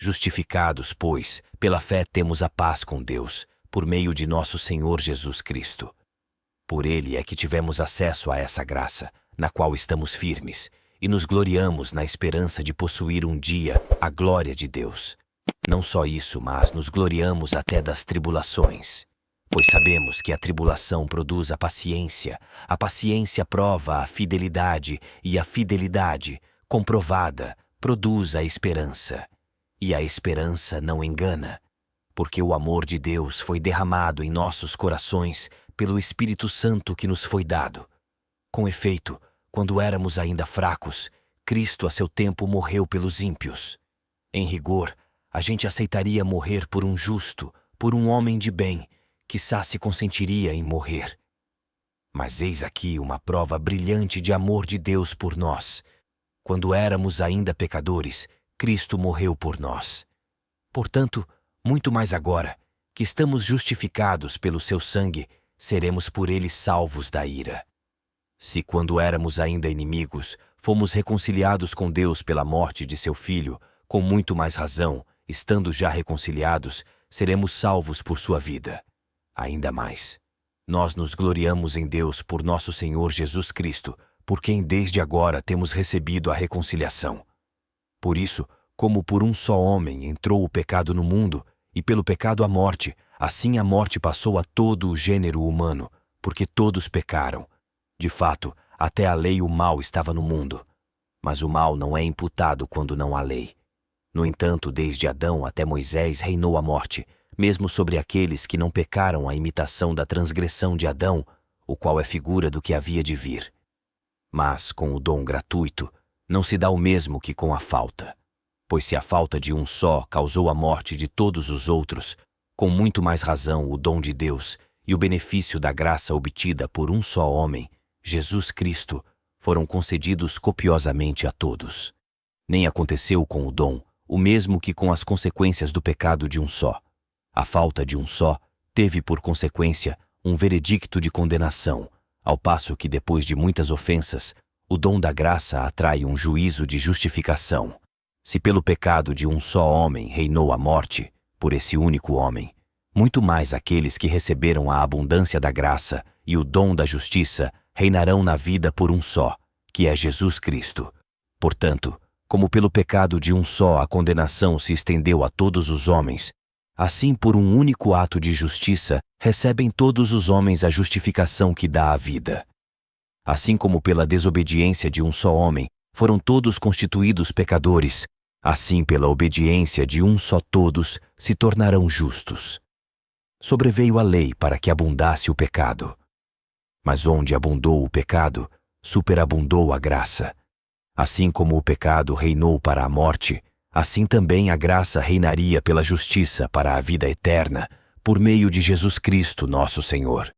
Justificados, pois, pela fé temos a paz com Deus, por meio de nosso Senhor Jesus Cristo. Por ele é que tivemos acesso a essa graça, na qual estamos firmes, e nos gloriamos na esperança de possuir um dia a glória de Deus. Não só isso, mas nos gloriamos até das tribulações, pois sabemos que a tribulação produz a paciência prova a fidelidade, e a fidelidade, comprovada, produz a esperança. E a esperança não engana, porque o amor de Deus foi derramado em nossos corações pelo Espírito Santo que nos foi dado. Com efeito, quando éramos ainda fracos, Cristo a seu tempo morreu pelos ímpios. Em rigor, a gente aceitaria morrer por um justo, por um homem de bem, quiçá se consentiria em morrer. Mas eis aqui uma prova brilhante de amor de Deus por nós. Quando éramos ainda pecadores, Cristo morreu por nós. Portanto, muito mais agora, que estamos justificados pelo seu sangue, seremos por ele salvos da ira. Se quando éramos ainda inimigos, fomos reconciliados com Deus pela morte de seu Filho, com muito mais razão, estando já reconciliados, seremos salvos por sua vida. Ainda mais, nós nos gloriamos em Deus por nosso Senhor Jesus Cristo, por quem desde agora temos recebido a reconciliação. Por isso, como por um só homem entrou o pecado no mundo, e pelo pecado a morte, assim a morte passou a todo o gênero humano, porque todos pecaram. De fato, até a lei o mal estava no mundo, mas o mal não é imputado quando não há lei. No entanto, desde Adão até Moisés reinou a morte, mesmo sobre aqueles que não pecaram à imitação da transgressão de Adão, o qual é figura do que havia de vir. Mas, com o dom gratuito, não se dá o mesmo que com a falta. Pois se a falta de um só causou a morte de todos os outros, com muito mais razão o dom de Deus e o benefício da graça obtida por um só homem, Jesus Cristo, foram concedidos copiosamente a todos. Nem aconteceu com o dom o mesmo que com as consequências do pecado de um só. A falta de um só teve por consequência um veredicto de condenação, ao passo que depois de muitas ofensas, o dom da graça atrai um juízo de justificação. Se pelo pecado de um só homem reinou a morte, por esse único homem, muito mais aqueles que receberam a abundância da graça e o dom da justiça reinarão na vida por um só, que é Jesus Cristo. Portanto, como pelo pecado de um só a condenação se estendeu a todos os homens, assim por um único ato de justiça recebem todos os homens a justificação que dá a vida. Assim como pela desobediência de um só homem foram todos constituídos pecadores, assim pela obediência de um só todos se tornarão justos. Sobreveio a lei para que abundasse o pecado. Mas onde abundou o pecado, superabundou a graça. Assim como o pecado reinou para a morte, assim também a graça reinaria pela justiça para a vida eterna, por meio de Jesus Cristo, nosso Senhor.